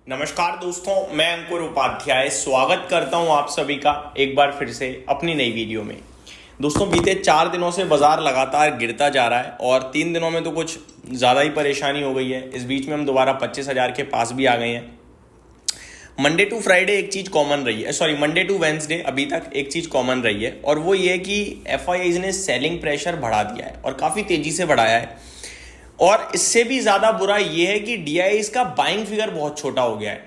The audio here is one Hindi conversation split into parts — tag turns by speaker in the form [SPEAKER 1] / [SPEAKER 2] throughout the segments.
[SPEAKER 1] नमस्कार दोस्तों, मैं अंकुर उपाध्याय स्वागत करता हूं आप सभी का एक बार फिर से अपनी नई वीडियो में। दोस्तों, बीते 4 दिनों से बाजार लगातार गिरता जा रहा है और 3 दिनों में तो कुछ ज़्यादा ही परेशानी हो गई है। इस बीच में हम दोबारा 25,000 के पास भी आ गए हैं। मंडे टू फ्राइडे एक चीज़ कॉमन रही है, मंडे टू वेंसडे अभी तक एक चीज़ कॉमन रही है और वो ये कि एफआईआईज ने सेलिंग प्रेशर बढ़ा दिया है और काफ़ी तेज़ी से बढ़ाया है। और इससे भी ज़्यादा बुरा ये है कि डीआईआईज का बाइंग फिगर बहुत छोटा हो गया है।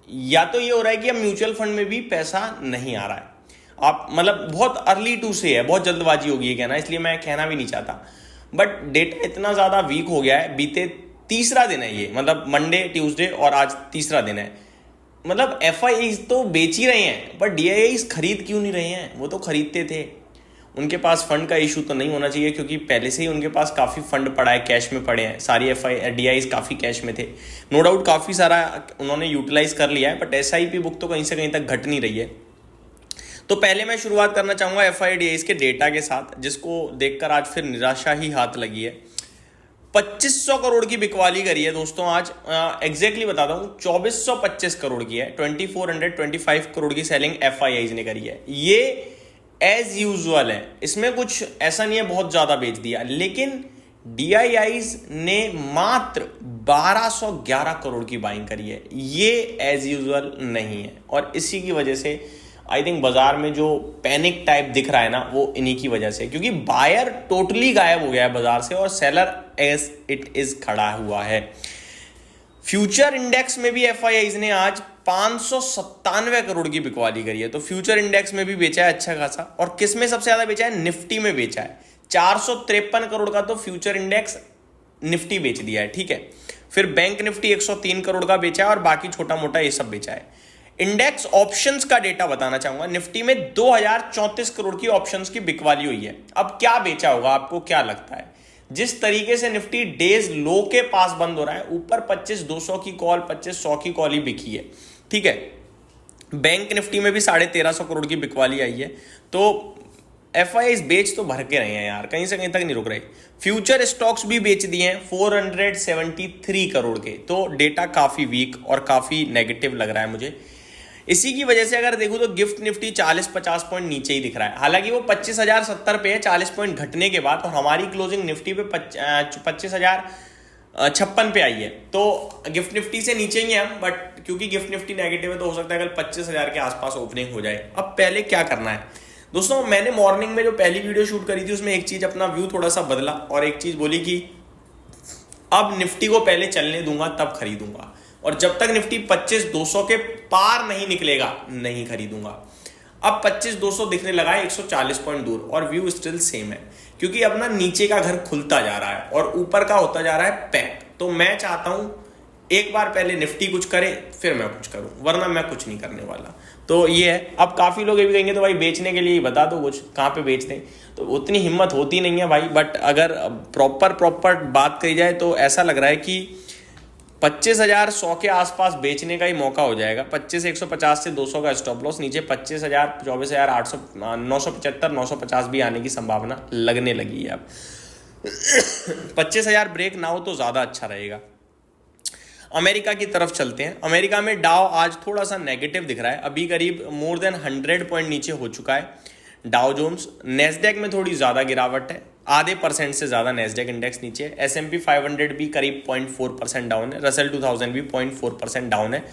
[SPEAKER 1] या तो ये हो रहा है कि अब म्यूचुअल फंड में भी पैसा नहीं आ रहा है। आप मतलब बहुत अर्ली टू से है, बहुत जल्दबाजी होगी ये कहना, इसलिए मैं कहना भी नहीं चाहता। बट डेटा इतना ज़्यादा वीक हो गया है। बीते तीसरा दिन है ये, मतलब मंडे ट्यूसडे और आज तीसरा दिन है। मतलब एफआईआईज तो बेच ही रहे हैं, बट डीआईआईज खरीद क्यों नहीं रहे हैं? वो तो खरीदते थे। उनके पास फंड का इशू तो नहीं होना चाहिए, क्योंकि पहले से ही उनके पास काफ़ी फंड पड़ा है, कैश में पड़े हैं। सारी डीआईआईज काफ़ी कैश में थे, नो डाउट काफ़ी सारा उन्होंने यूटिलाइज कर लिया है, बट एसआईपी बुक तो कहीं से कहीं तक घट नहीं रही है। तो पहले मैं शुरुआत करना चाहूँगा एफआईडीआईज के डेटा के साथ, जिसको देखकर आज फिर निराशा ही हाथ लगी है। 2500 करोड़ की बिकवाली करी है दोस्तों आज। एग्जैक्टली बताता हूँ, 2425 करोड़ की है। 2425 करोड़ की सेलिंग एफआईआईज ने करी है। ये एज यूजुअल है, इसमें कुछ ऐसा नहीं है बहुत ज्यादा बेच दिया, लेकिन डीआईआईज ने मात्र 1211 करोड़ की बाइंग करी है। ये एज यूजुअल नहीं है और इसी की वजह से आई थिंक बाजार में जो पैनिक टाइप दिख रहा है ना, वो इन्हीं की वजह से, क्योंकि बायर टोटली गायब हो गया है बाजार से और सेलर एज इट इज खड़ा हुआ है। फ्यूचर इंडेक्स में भी एफआईआईज ने आज 597 करोड़ की बिकवाली करी है। तो फ्यूचर इंडेक्स में भी बेचा है अच्छा खासा। और किस में सबसे ज्यादा बेचा है? निफ्टी में बेचा है। 453 करोड़ का तो फ्यूचर इंडेक्स निफ्टी बेच दिया है, ठीक है। फिर बैंक निफ्टी 103 करोड़ का बेचा है और बाकी छोटा मोटा ये सब बेचा है। इंडेक्स ऑप्शंस का डेटा बताना चाहूंगा। निफ्टी में 2034 करोड़ की ऑप्शंस की बिकवाली हुई है। अब क्या बेचा होगा, आपको क्या लगता है? जिस तरीके से निफ्टी डेज लो के पास बंद हो रहा है, ऊपर 25,200 की कॉल, 2500 की कॉल ही बिकी है, ठीक है। बैंक निफ्टी में भी 1350 करोड़ की बिकवाली आई है। तो एफआईआईज बेच तो भर के रहे हैं यार, कहीं से कहीं तक नहीं रुक रहे। फ्यूचर स्टॉक्स भी बेच दिए हैं 473 करोड़ के। तो डेटा काफी वीक और काफी नेगेटिव लग रहा है मुझे। इसी की वजह से अगर देखूं तो गिफ्ट निफ्टी 40-50 पॉइंट नीचे ही दिख रहा है। हालांकि वो 25,070 पे है 40 पॉइंट घटने के बाद, और हमारी क्लोजिंग निफ्टी पे 25,056 पे आई है। तो गिफ्ट निफ्टी से नीचे ही है हम, बट क्योंकि गिफ्ट निफ्टी नेगेटिव है तो हो सकता है कल 25,000 के आसपास ओपनिंग हो जाए। अब पहले क्या करना है दोस्तों, मैंने मॉर्निंग में जो पहली वीडियो शूट करी थी उसमें एक चीज अपना व्यू थोड़ा सा बदला और एक चीज बोली कि अब निफ्टी को पहले चलने दूंगा तब खरीदूंगा, और जब तक निफ्टी 25,200 के पार नहीं निकलेगा नहीं खरीदूंगा। अब 25,200 दिखने लगा है 140 पॉइंट दूर, और व्यू स्टिल सेम है, क्योंकि अब ना नीचे का घर खुलता जा रहा है और ऊपर का होता जा रहा है पैक। तो मैं चाहता हूं एक बार पहले निफ्टी कुछ करे फिर मैं कुछ करूं, वरना मैं कुछ नहीं करने वाला। तो ये है। अब काफी लोग ये भी कहेंगे तो भाई बेचने के लिए बता दो कुछ, कहां पे बेच दें। तो उतनी हिम्मत होती नहीं है भाई, बट अगर प्रॉपर बात करी जाए तो ऐसा लग रहा है कि 25,100 के आसपास बेचने का ही मौका हो जाएगा। 25,150 से 200 का स्टॉप लॉस, नीचे 25,000, 24,800, 975, 950 भी आने की संभावना लगने लगी है अब। 25,000 ब्रेक ना हो तो ज्यादा अच्छा रहेगा। अमेरिका की तरफ चलते हैं। अमेरिका में डाउ आज थोड़ा सा नेगेटिव दिख रहा है, अभी करीब मोर देन 100 पॉइंट नीचे हो चुका है डाउ जोन्स। नेस्डेक में थोड़ी ज्यादा गिरावट है, आधे % से ज्यादा नेस्डेक इंडेक्स नीचे है। S&P 500 भी करीब 0.4% डाउन है। रसेल 2000 भी 0.4% डाउन है।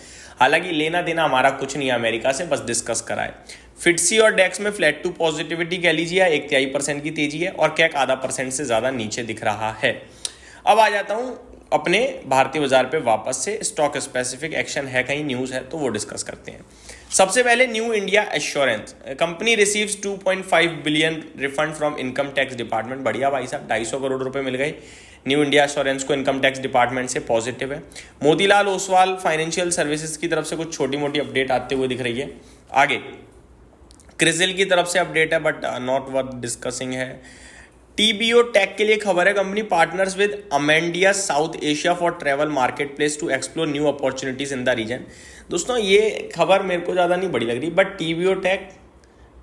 [SPEAKER 1] हालांकि लेना देना हमारा कुछ नहीं है अमेरिका से, बस डिस्कस करा है। फिटसी और डेक्स में फ्लैट टू पॉजिटिविटी कह लीजिए, 1/3% की तेजी है, और कैक आधा % से ज्यादा नीचे दिख रहा है। अब आ जाता हूं अपने भारतीय बाजार पे वापस से। स्टॉक स्पेसिफिक एक्शन है, कहीं न्यूज है तो वो डिस्कस करते हैं। सबसे पहले new India assurance company receives 2.5 billion refund from income tax department. बढ़िया भाई साहब, 250 करोड़ रुपए मिल गए न्यू इंडिया एश्योरेंस को इनकम टैक्स डिपार्टमेंट से, पॉजिटिव है। मोतीलाल ओसवाल फाइनेंशियल सर्विसेज की तरफ से कुछ छोटी मोटी अपडेट आते हुए दिख रही है। आगे क्रिजिल की तरफ से अपडेट है, बट नॉट वर्थ डिस्कसिंग है। टीबीओ टेक के लिए खबर है, company partners with Amadeus south Asia for travel market place to explore new opportunities in the region. दोस्तों ये खबर मेरे को ज़्यादा नहीं बड़ी लग रही, बट टीबीओ टेक,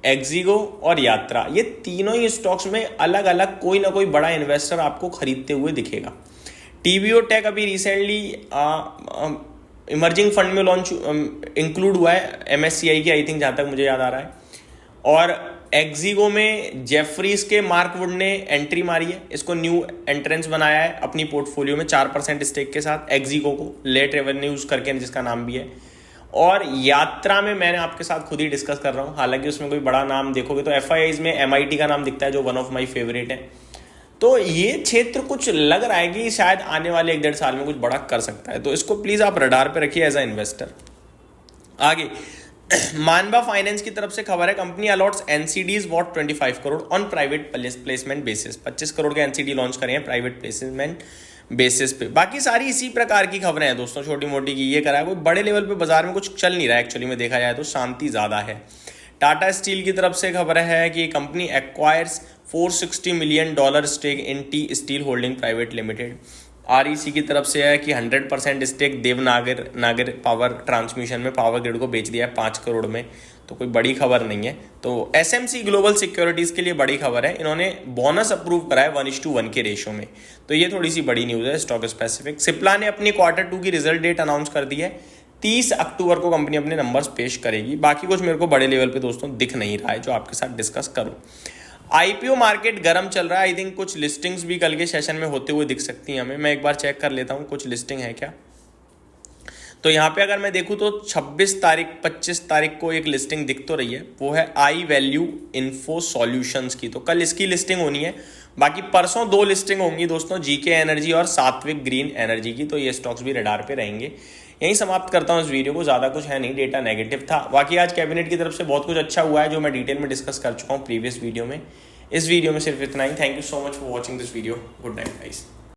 [SPEAKER 1] एक्जिगो और यात्रा, ये तीनों ही स्टॉक्स में अलग अलग कोई ना कोई बड़ा इन्वेस्टर आपको खरीदते हुए दिखेगा। टीबीओ टेक अभी रिसेंटली इमर्जिंग फंड में लॉन्च इंक्लूड हुआ है MSCI की, आई थिंक, जहाँ तक मुझे याद आ रहा है। और एक्जिगो में जेफरीज के मार्क वुड ने एंट्री मारी है, इसको न्यू एंट्रेंस बनाया है अपनी पोर्टफोलियो में 4% स्टेक के साथ, एक्जिगो को लेट रेवेन्यूज करके जिसका नाम भी है। और यात्रा में मैंने आपके साथ खुद ही डिस्कस कर रहा हूँ, हालांकि उसमें कोई बड़ा नाम देखोगे तो FIIs में MIT का नाम दिखता है, जो वन ऑफ माई फेवरेट है। तो ये क्षेत्र कुछ लग रहा है कि शायद आने वाले 1-1.5 साल में कुछ बड़ा कर सकता है, तो इसको प्लीज आप रडार पे रखिए एज अ इन्वेस्टर। आगे मानवा फाइनेंस की तरफ से खबर है, company a lots NCDs what 25 crore on private placement basis. 25 crore के NCD लॉन्च करे हैं प्राइवेट प्लेसमेंट बेसिस पे। बाकी सारी इसी प्रकार की खबरें हैं दोस्तों, छोटी मोटी की ये करा है, कोई बड़े लेवल पे बाजार में कुछ चल नहीं रहा है एक्चुअली में, देखा जाए तो शांति ज्यादा है। टाटा स्टील की तरफ से खबर है कि company acquires $460 million stake in T steel holding private limited. REC की तरफ से है कि 100% स्टेक देवनागर पावर ट्रांसमिशन में पावर ग्रिड को बेच दिया है 5 करोड़ में, तो कोई बड़ी खबर नहीं है। तो SMC ग्लोबल सिक्योरिटीज के लिए बड़ी खबर है, इन्होंने बोनस अप्रूव करा है 1:1 के रेशो में, तो ये थोड़ी सी बड़ी न्यूज़ है स्टॉक स्पेसिफिक। सिप्ला ने अपनी Q2 की रिजल्ट डेट अनाउंस कर दी है, 30 अक्टूबर को कंपनी अपने नंबर्स पेश करेगी। बाकी कुछ मेरे को बड़े लेवल पे दोस्तों दिख नहीं रहा है जो आपके साथ डिस्कस करूं। IPO मार्केट गर्म चल रहा है, आई थिंक कुछ लिस्टिंग्स भी कल के सेशन में होते हुए दिख सकती हैं हमें। मैं एक बार चेक कर लेता हूं कुछ लिस्टिंग है क्या। तो यहाँ पे अगर मैं देखूं तो 25 तारीख को एक लिस्टिंग दिख तो रही है, वो है आई वैल्यू इन्फो सॉल्यूशंस की, तो कल इसकी लिस्टिंग होनी है। बाकी परसों 2 लिस्टिंग होंगी दोस्तों, GK एनर्जी और सात्विक ग्रीन एनर्जी की, तो ये स्टॉक्स भी रडार पे रहेंगे। यहीं समाप्त करता हूँ इस वीडियो को, ज़्यादा कुछ है नहीं, डेटा नेगेटिव था। बाकी आज कैबिनेट की तरफ से बहुत कुछ अच्छा हुआ है जो मैं डिटेल में डिस्कस कर चुका हूँ प्रीवियस वीडियो में। इस वीडियो में सिर्फ इतना ही। Thank you so much for watching this video. Good night guys.